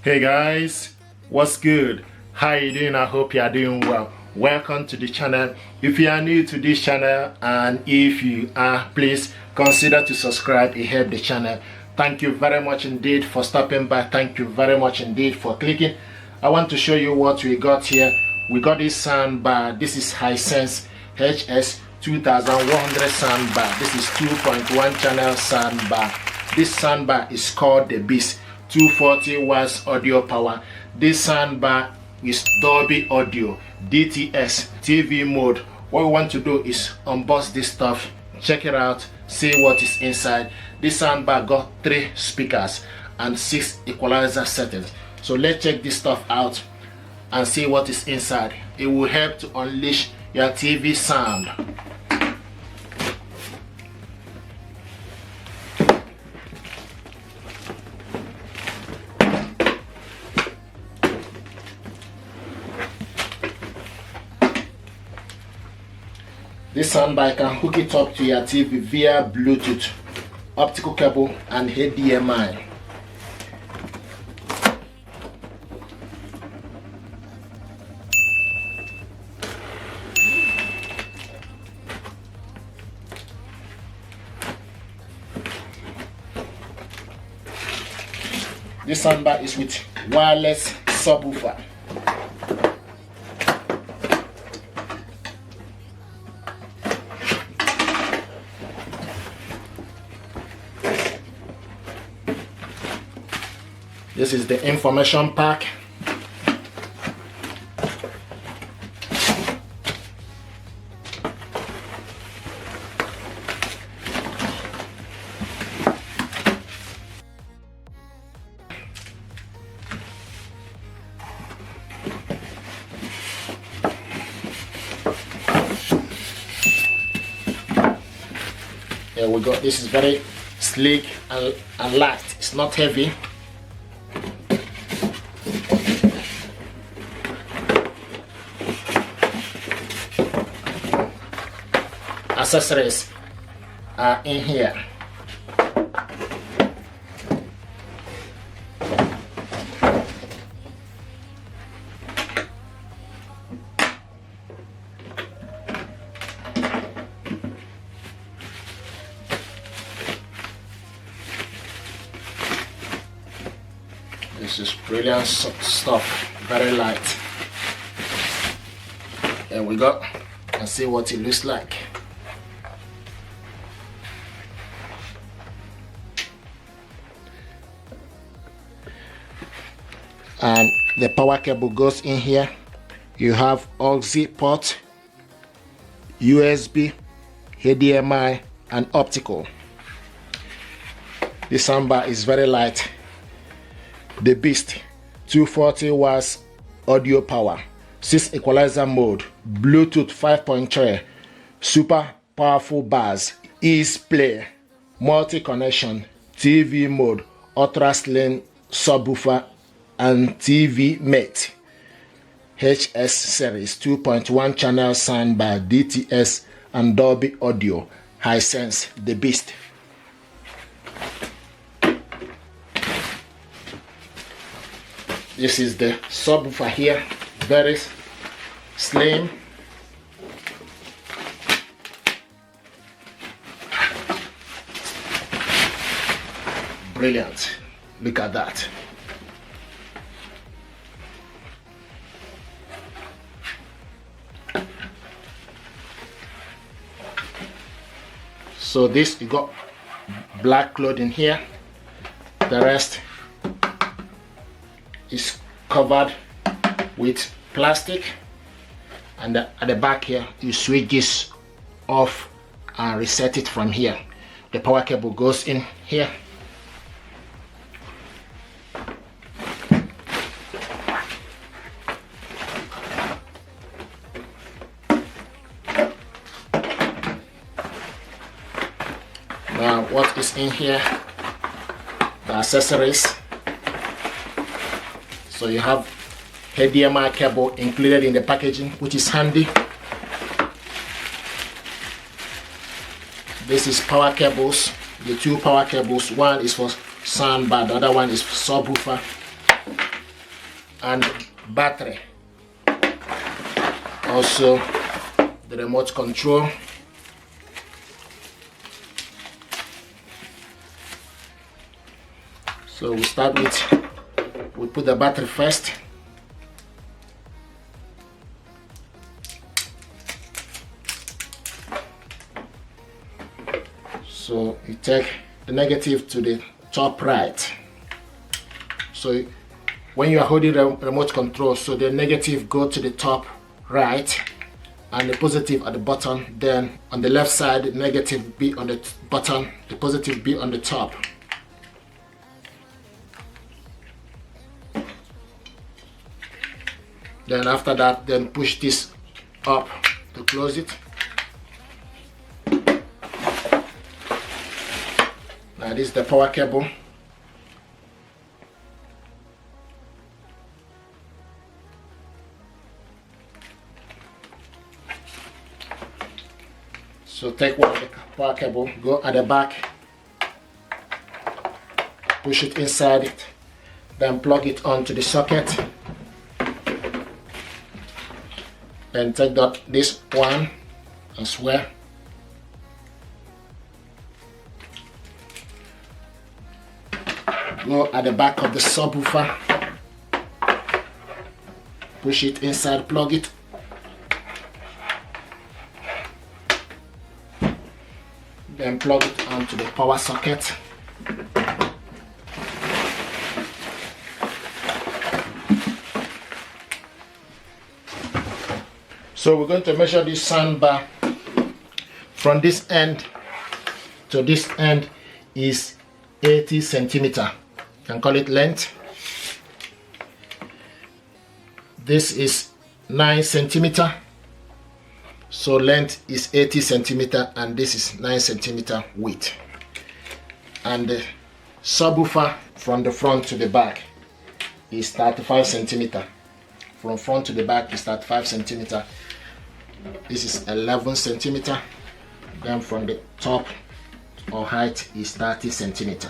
Hey guys, what's good? How you doing? I hope you are doing well. Welcome to the channel. If you are new to this channel, and if you are, please consider to subscribe. It helps the channel. Thank you very much indeed for stopping by. Thank you very much indeed for clicking. I want to show you what we got here. We got this soundbar. This is Hisense HS2100 soundbar. This is 2.1 channel soundbar. This soundbar is called the Beast. 240 watts audio power. This soundbar is Dolby Audio, DTS, TV mode. What we want to do is unbox this stuff, check it out, see what is inside. This soundbar got 3 speakers and 6 equalizer settings. So let's check this stuff out and see what is inside. It will help to unleash your TV sound. This soundbar can hook it up to your TV via Bluetooth, optical cable and HDMI. This soundbar is with wireless subwoofer. This is the information pack. Here we go. This is very sleek and light. It's not heavy. Accessories are in here. This is brilliant stuff, very light. There we go, and see what it looks like. And the power cable goes in here. You have aux port, USB, HDMI and optical. This soundbar is very light. The Beast, 240 watts audio power, 6 equalizer mode, Bluetooth 5.3, super powerful bass, ease play, multi connection, TV mode, ultra slim subwoofer and TV mate. HS series 2.1 channel soundbar, DTS and Dolby Audio. Hisense, the Beast. This is the subwoofer here, very slim. Brilliant. Look at that. So this, you got black clothing here. The rest is covered with plastic, and at the back here you switch this off and reset it from here. The power cable goes in here. Now what is in here? The accessories. So you have HDMI cable included in the packaging, which is handy. This is power cables, the 2 power cables. One is for soundbar, the other one is for subwoofer. and battery. Also the remote control. So we start with, we put the battery first. So you take the negative to the top right. So when you are holding the remote control, so the negative go to the top right and the positive at the bottom. Then on the left side, the negative be on the bottom, the positive be on the top. Then after that, then push this up to close it. Now this is the power cable. So take one of the power cable, go at the back, push it inside it, then plug it onto the socket. Then take this one as well. Go at the back of the subwoofer, push it inside, plug it. Then plug it onto the power socket. So we're going to measure this soundbar from this end to this end is 80 centimeter. You can call it length. This is 9 centimeter. So length is 80 centimeter and this is 9 centimeter width. And the subwoofer from the front to the back is 35 centimeter. From front to the back is 35 centimeter. This is 11 centimeter. Then from the top or height is 30 centimeter.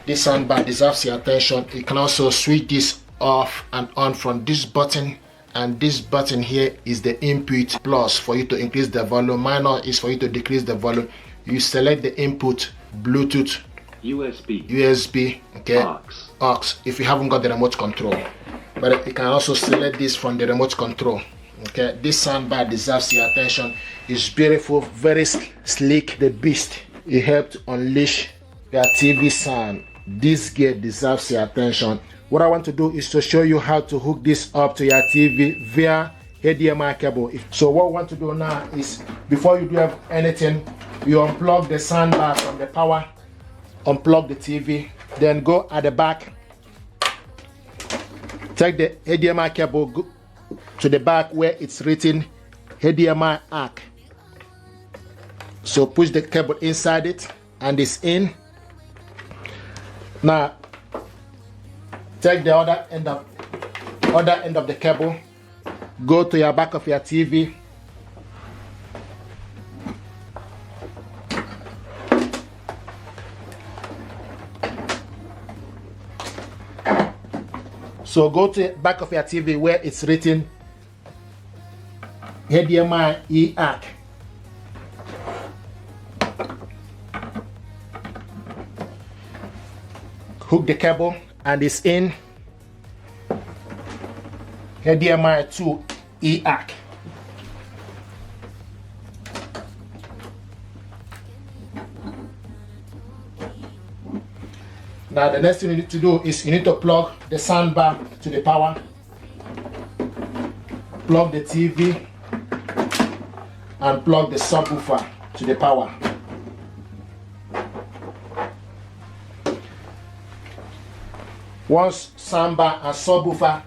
This soundbar deserves your attention. You can also switch this off and on from this button, and this button here is the input, plus for you to increase the volume, minor is for you to decrease the volume. You select the input, Bluetooth, USB, okay, AUX if you haven't got the remote control. But you can also select this from the remote control. Okay, this soundbar deserves your attention. It's beautiful, very sleek, the beast. It helped unleash your TV sound. This gear deserves your attention. What I want to do is to show you how to hook this up to your TV via HDMI cable. So what we want to do now is, before you do anything, you unplug the soundbar from the power, unplug the TV, then go at the back, take the HDMI cable to the back where it's written HDMI ARC. So push the cable inside it and it's in. Now take the other end of the cable, go to your back of your TV, so go to the back of your TV where it's written HDMI ARC. Hook the cable and it's in HDMI to ARC. Now the next thing you need to do is you need to plug the soundbar to the power, plug the TV, and plug the subwoofer to the power. Once soundbar and subwoofer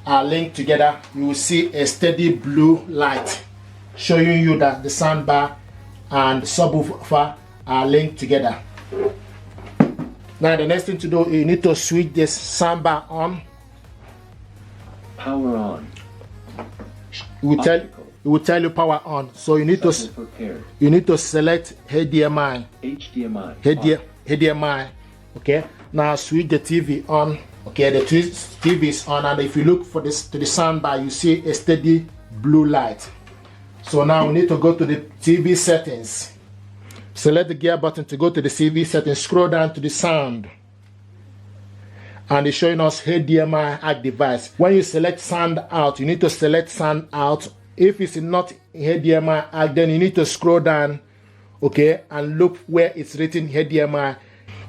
are linked together, you will see a steady blue light showing you that the soundbar and subwoofer are linked together. Now the next thing to do, you need to switch this soundbar on. Power on. It will tell you power on. So you need to select HDMI. HDMI. HDMI. Okay. Now switch the TV on. Okay, the TV is on, and if you look for this to the soundbar, you see a steady blue light. So now we need to go to the TV settings. Select the gear button to go to the TV settings. Scroll down to the sound, and it's showing us HDMI ARC device. When you select sound out, you need to select sound out. If it's not HDMI ARC, then you need to scroll down, okay, and look where it's written HDMI.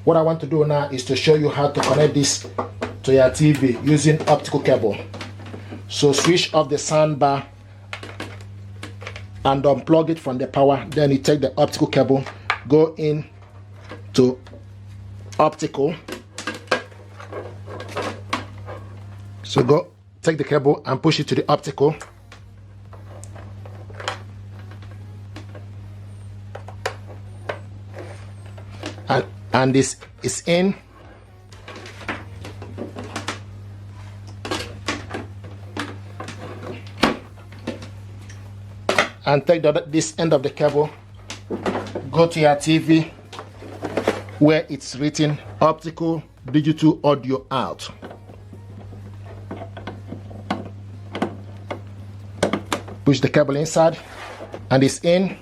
What I want to do now is to show you how to connect this to your TV using optical cable. So switch off the soundbar and unplug it from the power. Then you take the optical cable, go in to optical. So go take the cable and push it to the optical. And this is in. And take this end of the cable, go to your TV where it's written optical digital audio out. Push the cable inside, and it's in.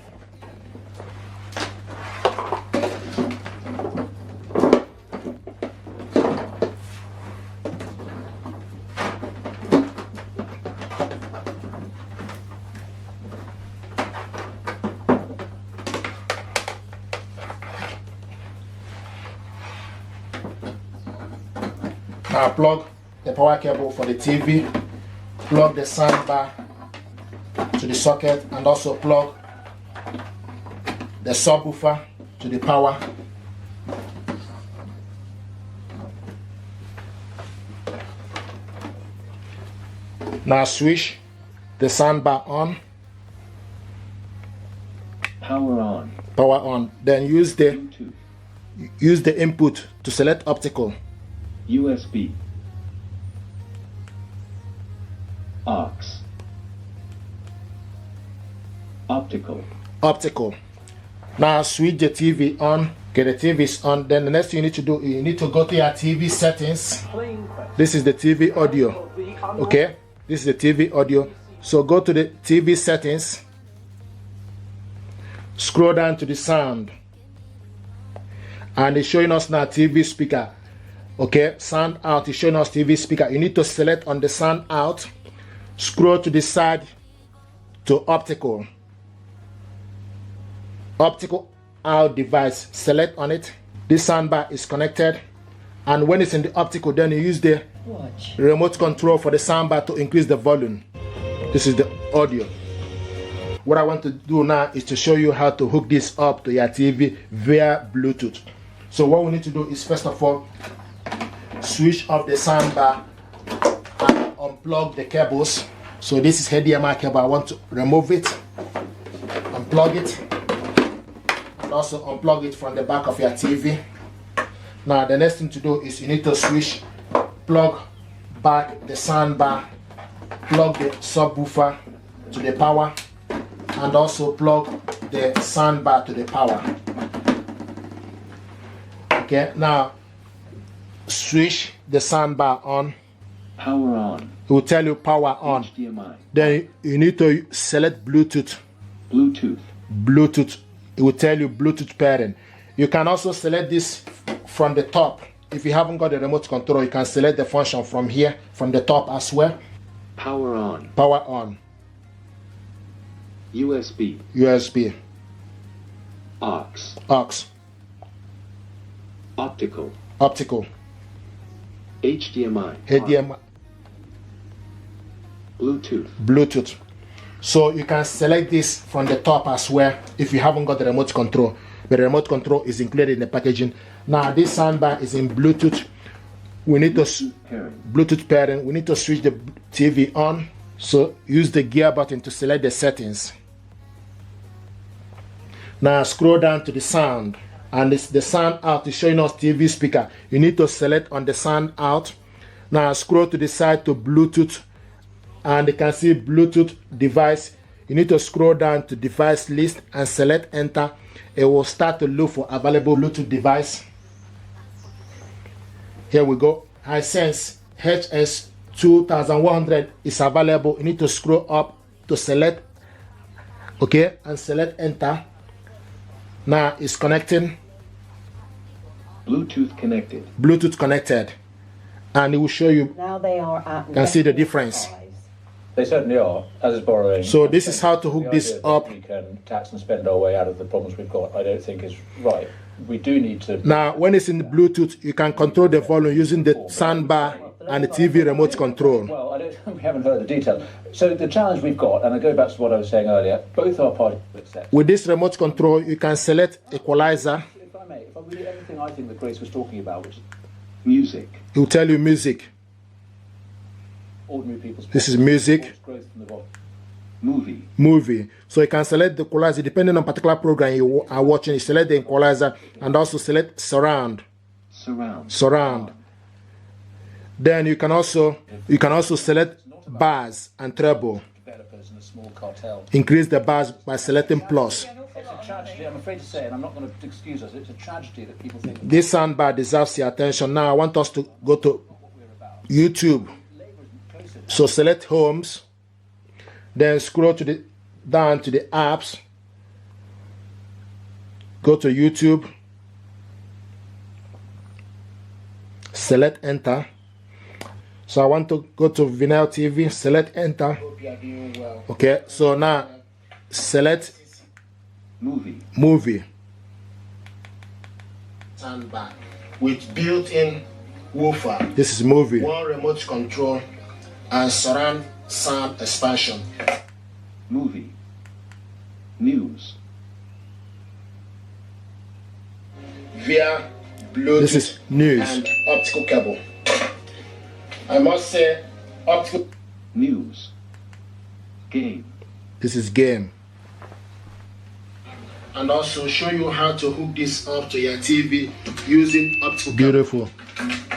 Now plug the power cable for the TV, plug the soundbar to the socket, and also plug the subwoofer to the power. Now switch the soundbar on. Power on. Power on. Then use the input to select optical. USB. AUX. Optical. Optical. Now switch the TV on. Okay, the TV is on. Then the next thing you need to do, you need to go to your TV settings. This is the TV audio. Okay, this is the TV audio. So go to the TV settings. Scroll down to the sound. And it's showing us now TV speaker. Okay, sound out is showing us TV speaker. You need to select on the sound out. Scroll to the side to optical. Optical out device. Select on it. This soundbar is connected. And when it's in the optical, then you use the remote control for the soundbar to increase the volume. This is the audio. What I want to do now is to show you how to hook this up to your TV via Bluetooth. So what we need to do is, first of all, switch off the soundbar and unplug the cables. So this is HDMI cable. I want to remove it, unplug it, and also unplug it from the back of your TV. Now the next thing to do is you need to plug back the soundbar, plug the subwoofer to the power, and also plug the soundbar to the power. Okay, now switch the soundbar on. Power on. It will tell you power on. HDMI. Then you need to select Bluetooth. Bluetooth. Bluetooth. It will tell you Bluetooth pairing. You can also select this from the top. If you haven't got the remote control, you can select the function from here, from the top as well. Power on. Power on. USB. USB. AUX. AUX. Optical. Optical. HDMI. HDMI. Bluetooth. Bluetooth. So you can select this from the top as well if you haven't got the remote control. The remote control is included in the packaging. Now this soundbar is in Bluetooth. We need to Bluetooth pairing. We need to switch the TV on. So use the gear button to select the settings. Now scroll down to the sound, and it's the sound out is showing us TV speaker. You need to select on the sound out. Now scroll to the side to Bluetooth, and you can see Bluetooth device. You need to scroll down to device list and select enter. It will start to look for available Bluetooth device. Here we go. Hisense HS2100 is available. You need to scroll up to select, okay, and select enter. Now it's connecting. Bluetooth connected. Bluetooth connected, and it will show you. Now they are at Can see the difference. They certainly are, as is borrowing. So this is how to hook The this idea that up. we can tax and spend our way out of the problems we've got, I don't think is right. We do need to. Now, when it's in the Bluetooth, you can control the volume using the soundbar and the TV remote control. Well, we haven't heard the detail. So the challenge we've got, and I go back to what I was saying earlier, both are partial accept. With this remote control, you can select equalizer. If I may, if I read everything I think that Grace was talking about, which is Music. It will tell you music. ordinary people's. This is music. Growth from the bottom. Movie. Movie. So you can select the equalizer depending on particular program you are watching. You select the equalizer and also select surround. Surround. Then you can also select bass and treble. Developers and a small cartel. Increase the bass by selecting plus. It's a tragedy, I'm afraid to say, and I'm not going to excuse us, it's a tragedy that people think This soundbar deserves your attention. Now I want us to go to YouTube. So select homes, then scroll down to the apps. Go to YouTube. Select enter. So I want to go to Vinyl TV. Select enter. Okay. So now select movie. Soundbar with built-in woofer. This is movie. One remote control and surround sound expansion. Movie. News. Via Bluetooth. This is news and optical cable. I must say optical. News. Game. This is game. And also show you how to hook this up to your TV using optical. Beautiful.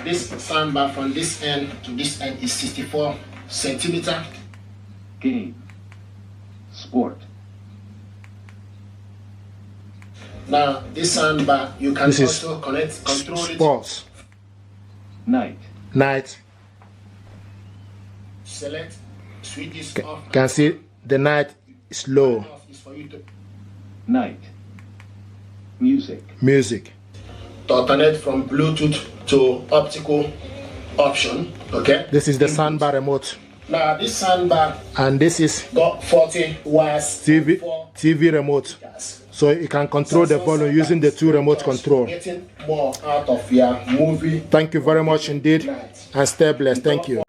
This soundbar from this end to this end is 64 centimeter. Game. Sport. Now this soundbar you can also control sports. Night. Night. Select switch this off. Can see the night is low. Night. Music. Music. To alternate from Bluetooth to optical option. Okay. This is the soundbar remote. Now this soundbar and this is got 40 watts TV remote. So you can control the volume using the two remote control. Getting more out of your movie. Thank you very much indeed, and stay blessed. Thank you.